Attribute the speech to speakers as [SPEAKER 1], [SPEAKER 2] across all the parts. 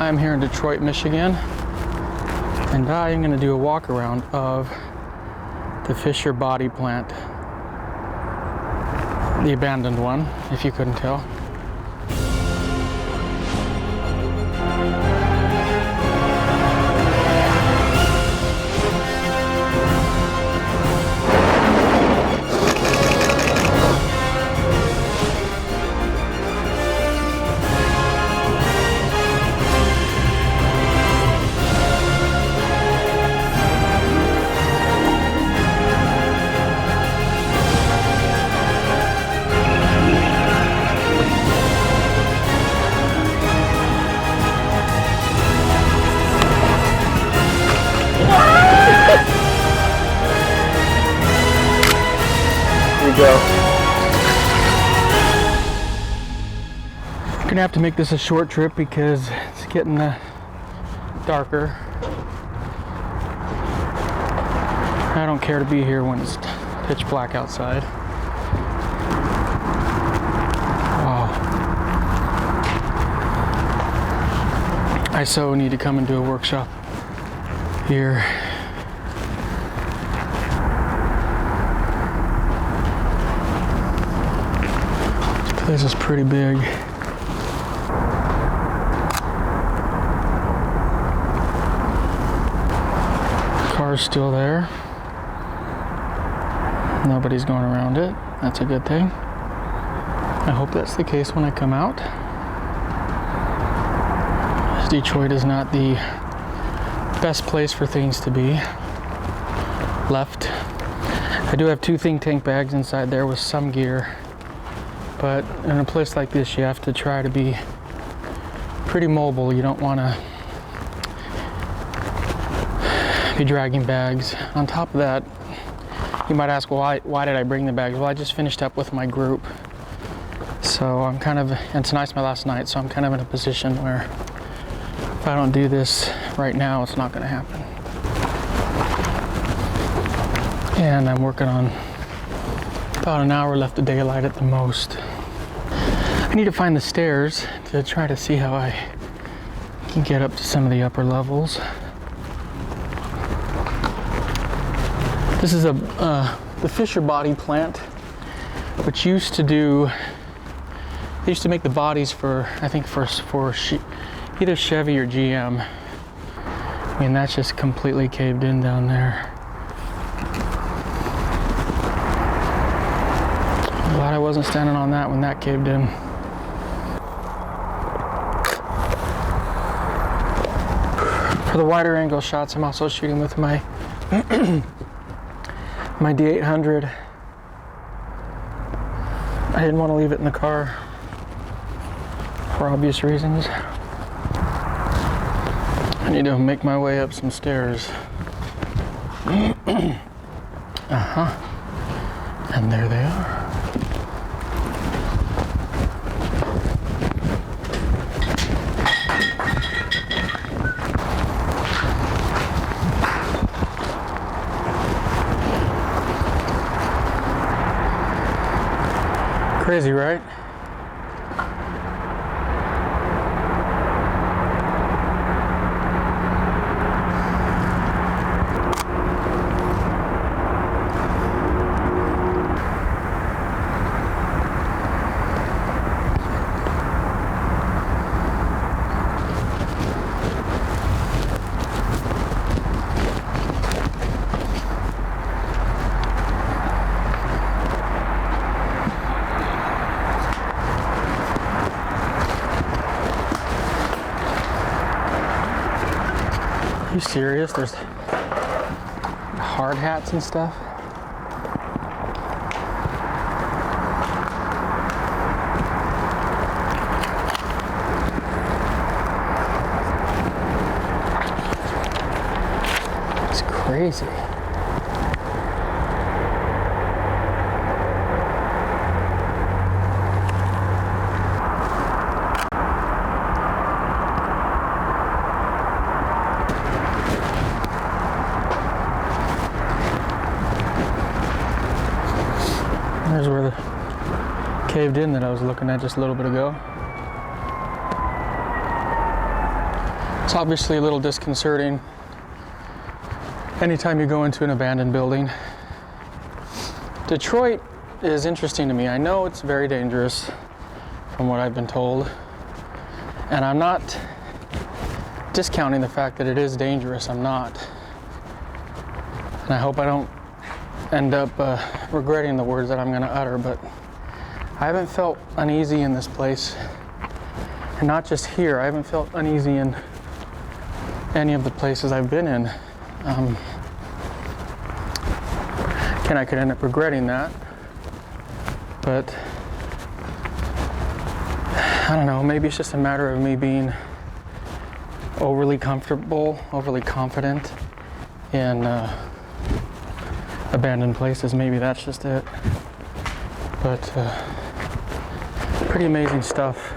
[SPEAKER 1] I'm here in Detroit, Michigan, and I am going to do a walk around of the Fisher body plant, the abandoned one, if you couldn't tell.
[SPEAKER 2] Go.
[SPEAKER 1] I'm gonna have to make this a short trip because it's getting darker. I don't care to be here when it's pitch black outside. Oh. I so need to come and do a workshop here. This is pretty big. Car's still there. Nobody's going around it. That's a good thing. I hope that's the case when I come out. Detroit is not the best place for things to be left. I do have 2 think tank bags inside there with some gear. But in a place like this, you have to try to be pretty mobile. You don't want to be dragging bags. On top of that, you might ask, well, why did I bring the bags? Well, I just finished up with my group. So I'm kind of, and tonight's my last night, so I'm kind of in a position where if I don't do this right now, it's not going to happen. And I'm working on about an hour left of daylight at the most. I need to find the stairs to try to see how I can get up to some of the upper levels. This is the Fisher body plant, which used to do, they used to make the bodies for, I think for either Chevy or GM. I mean, that's just completely caved in down there. I'm glad I wasn't standing on that when that caved in. For the wider angle shots, I'm also shooting with my my D800. I didn't want to leave it in the car for obvious reasons. I need to make my way up some stairs. And there they are. Crazy, right? Are you serious? There's hard hats and stuff. It's crazy. There's where the caved in that I was looking at just a little bit ago. It's obviously a little disconcerting anytime you go into an abandoned building. Detroit is interesting to me. I know it's very dangerous from what I've been told, and I'm not discounting the fact that it is dangerous. I'm not. And I hope I don't end up regretting the words that I'm going to utter, but I haven't felt uneasy in this place. And not just here, I haven't felt uneasy in any of the places I've been in. I could end up regretting that, but I don't know, maybe it's just a matter of me being overly comfortable, overly confident in abandoned places. Maybe that's just it. But pretty amazing stuff.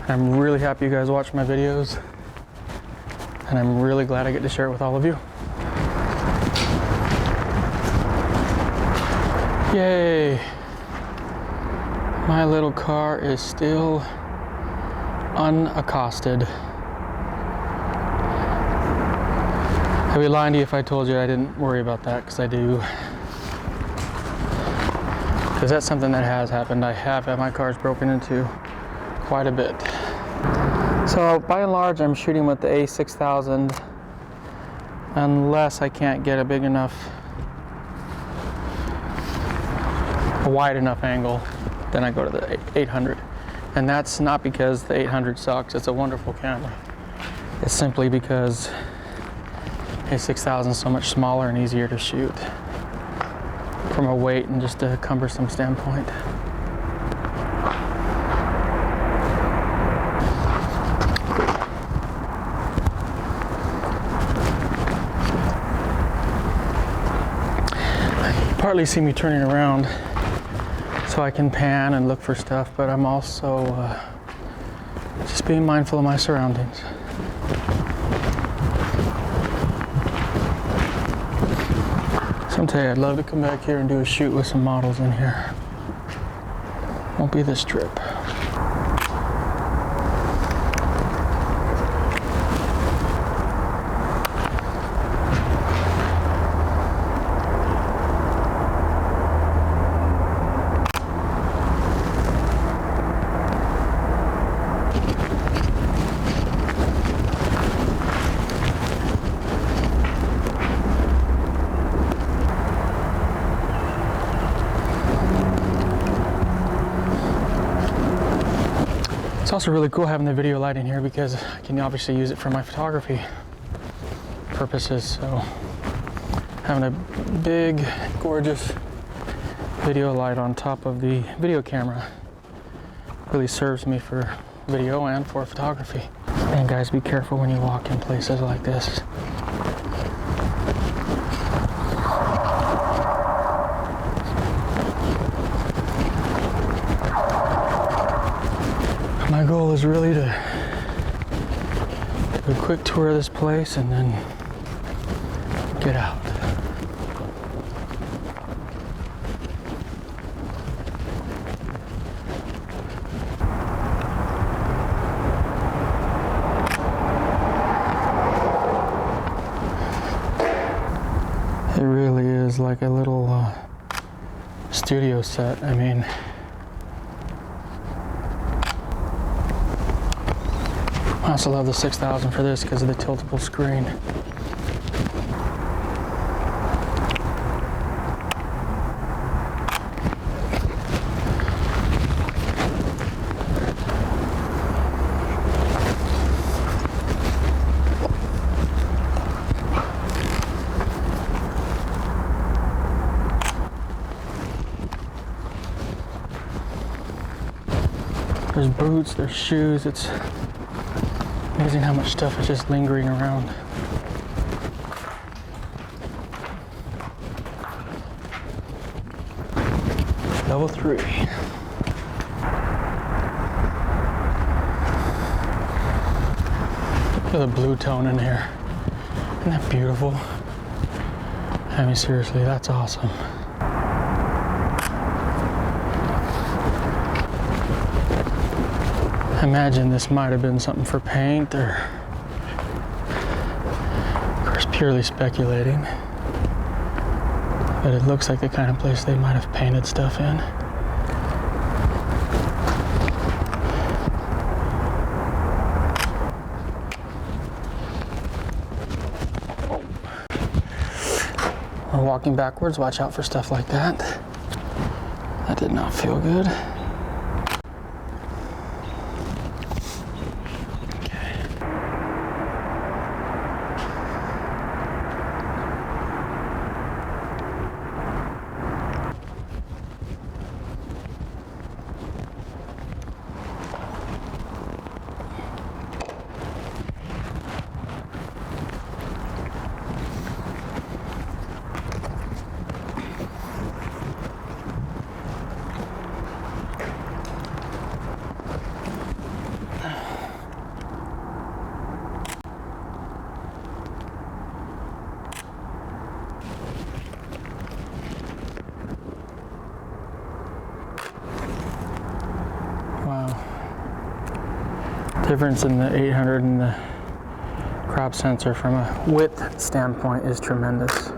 [SPEAKER 1] I'm really happy you guys watch my videos, and I'm really glad I get to share it with all of you. Yay! My little car is still unaccosted. I'd be lying to you if I told you I didn't worry about that, because I do. Because that's something that has happened. I have had my cars broken into quite a bit. So by and large, I'm shooting with the A6000 unless I can't get a big enough, a wide enough angle, then I go to the 800. And that's not because the 800 sucks. It's a wonderful camera. It's simply because A6000 is so much smaller and easier to shoot from a weight and just a cumbersome standpoint. You partly see me turning around so I can pan and look for stuff, but I'm also just being mindful of my surroundings. Someday I'd love to come back here and do a shoot with some models in here. Won't be this trip. It's also really cool having the video light in here because I can obviously use it for my photography purposes. So having a big, gorgeous video light on top of the video camera really serves me for video and for photography. And guys, be careful when you walk in places like this. My goal is really to do a quick tour of this place and then get out. It really is like a little studio set. I mean, I also love the 6000 for this because of the tiltable screen. There's boots, there's shoes. It's amazing how much stuff is just lingering around. Level 3. Look at the blue tone in here. Isn't that beautiful? I mean, seriously, that's awesome. Imagine this might have been something for paint or purely speculating, but it looks like the kind of place they might have painted stuff in. We're walking backwards, watch out for stuff like that. That did not feel good. Difference in the 800 and the crop sensor from a width standpoint is tremendous.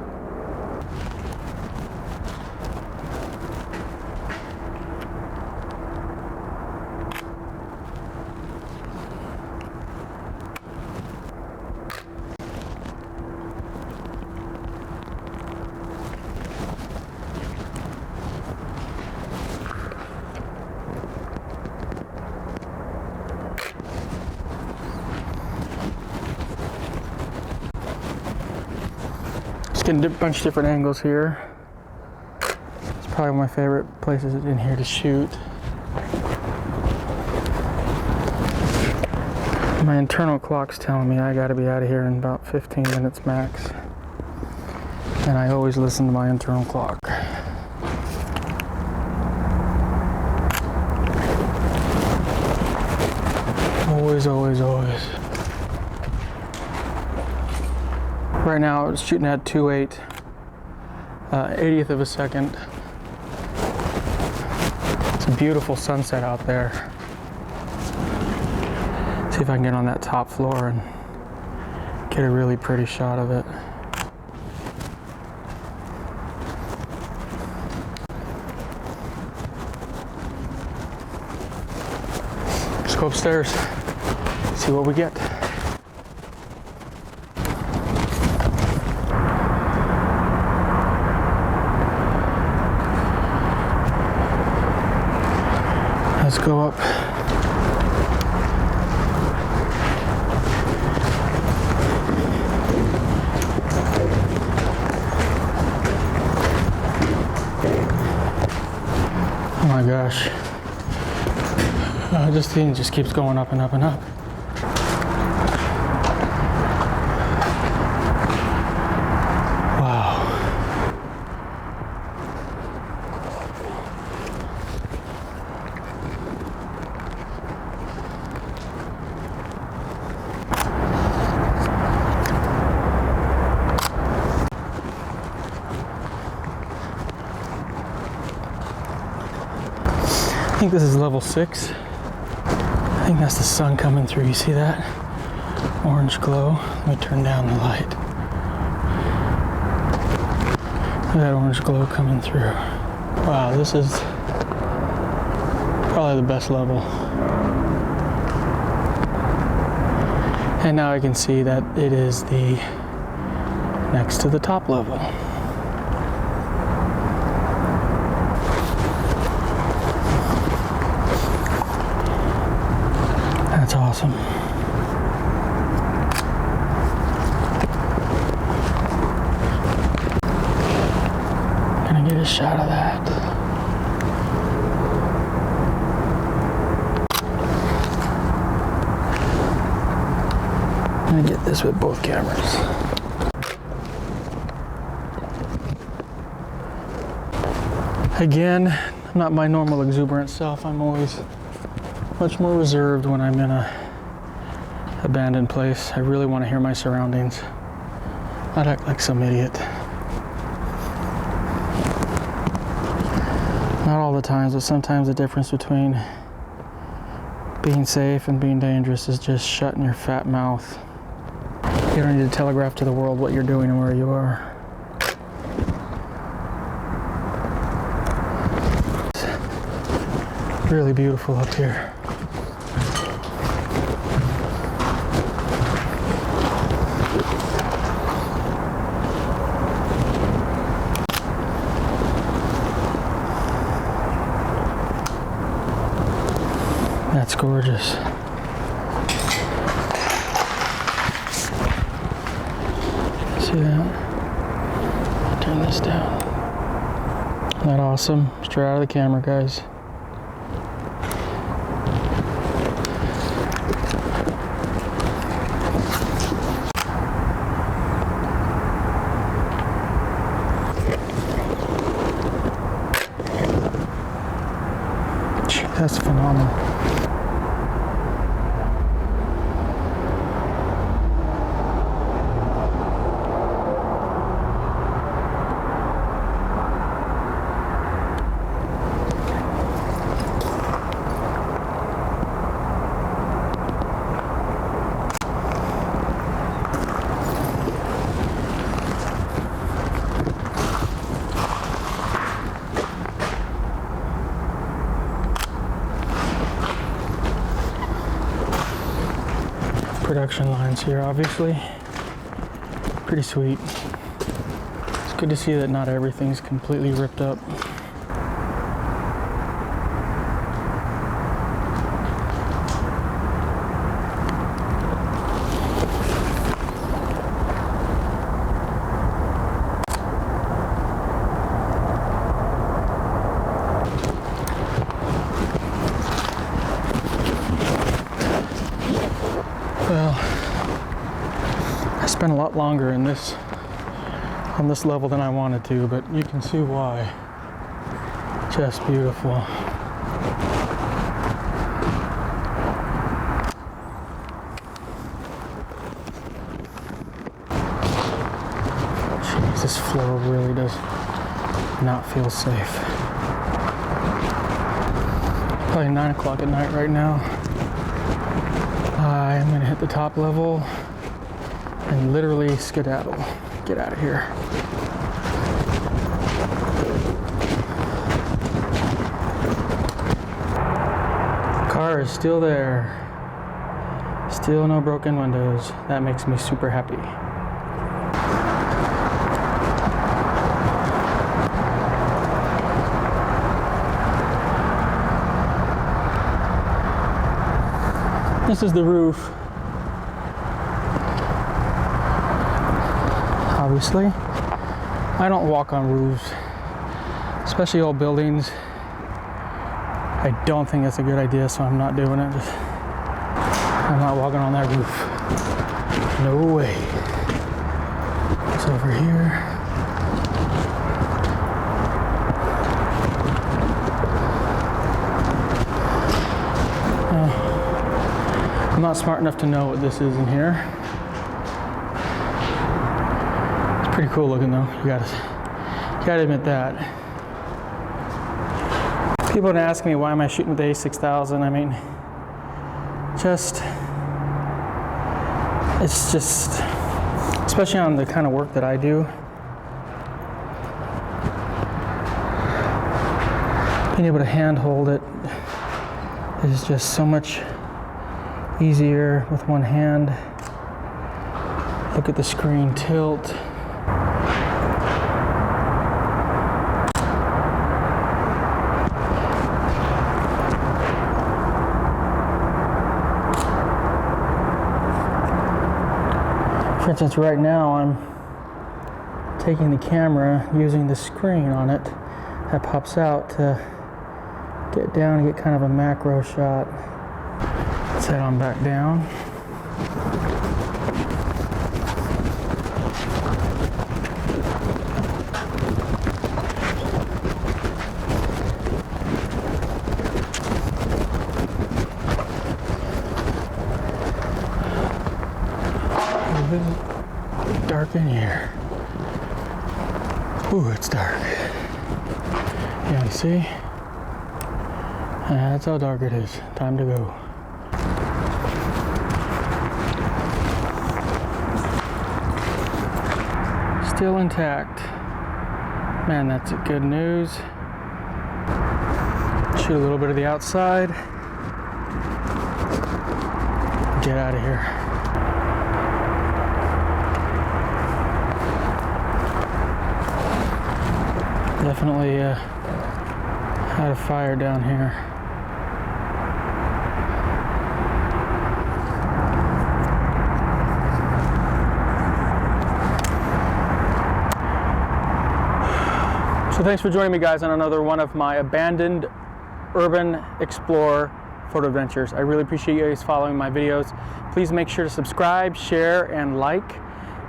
[SPEAKER 1] Getting a bunch of different angles here. It's probably one of my favorite places in here to shoot. My internal clock's telling me I gotta be out of here in about 15 minutes max. And I always listen to my internal clock. Always, always, always. Right now it's shooting at 2.8, 80th of a second. It's a beautiful sunset out there. See if I can get on that top floor and get a really pretty shot of it. Let's go upstairs, see what we get. Let's go up. Oh my gosh. This thing just keeps going up and up and up. I think this is level 6. I think that's the sun coming through. You see that? Orange glow. Let me turn down the light. Look at that orange glow coming through. Wow, this is probably the best level. And now I can see that it is the next to the top level. That's awesome. Gonna get a shot of that. I'm gonna get this with both cameras. Again, I'm not my normal exuberant self. I'm always much more reserved when I'm in a abandoned place. I really want to hear my surroundings. I'd act like some idiot. Not all the times, but sometimes the difference between being safe and being dangerous is just shutting your fat mouth. You don't need to telegraph to the world what you're doing and where you are. It's really beautiful up here. That's gorgeous. See that? Turn this down. Isn't that awesome? Straight out of the camera, guys. That's phenomenal. Production lines here, obviously. Pretty sweet. It's good to see that not everything's completely ripped up. Well, I spent a lot longer in this on this level than I wanted to, but you can see why. Just beautiful. Jeez, this floor really does not feel safe. Probably 9 o'clock at night right now. I'm gonna hit the top level and literally skedaddle. Get out of here. Car is still there. Still no broken windows. That makes me super happy. This is the roof. Obviously, I don't walk on roofs, especially old buildings. I don't think that's a good idea, so I'm not doing it. I'm not walking on that roof. No way. It's over here. I'm not smart enough to know what this is in here. It's pretty cool looking though. You gotta admit that. People have been asking me why am I shooting with the A6000. I mean, it's just, especially on the kind of work that I do, being able to handhold it is just so much easier with one hand. Look at the screen tilt. For instance, right now I'm taking the camera using the screen on it that pops out to get down and get kind of a macro shot. Let's head on back down. A little dark in here. Ooh, it's dark. Yeah, you see? That's how dark it is. Time to go. Still intact. Man, that's good news. Shoot a little bit of the outside. Get out of here. Definitely had a fire down here. So thanks for joining me, guys, on another one of my abandoned urban explorer photo adventures. I really appreciate you guys following my videos. Please make sure to subscribe, share, and like,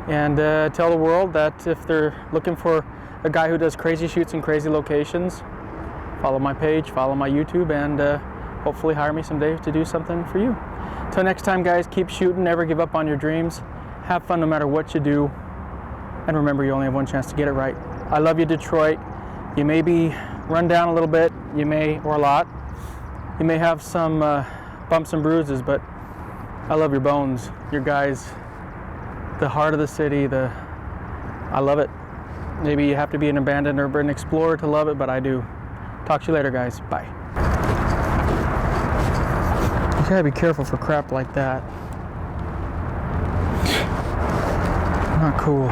[SPEAKER 1] and tell the world that if they're looking for a guy who does crazy shoots in crazy locations, follow my page, follow my YouTube, and hopefully hire me someday to do something for you. Till next time, guys, keep shooting, never give up on your dreams, have fun no matter what you do, and remember, you only have one chance to get it right. I love you, Detroit. You may be run down a little bit, you may, or a lot. You may have some bumps and bruises, but I love your bones, your guys, the heart of the city. I love it. Maybe you have to be an abandoned urban explorer to love it, but I do. Talk to you later, guys. Bye. You gotta be careful for crap like that. Not cool.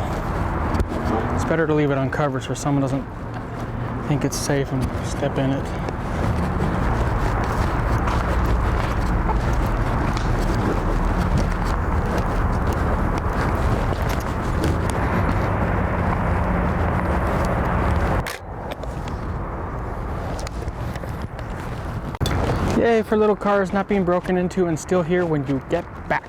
[SPEAKER 1] It's better to leave it uncovered so someone doesn't think it's safe and step in it. Yay for little cars not being broken into and still here when you get back.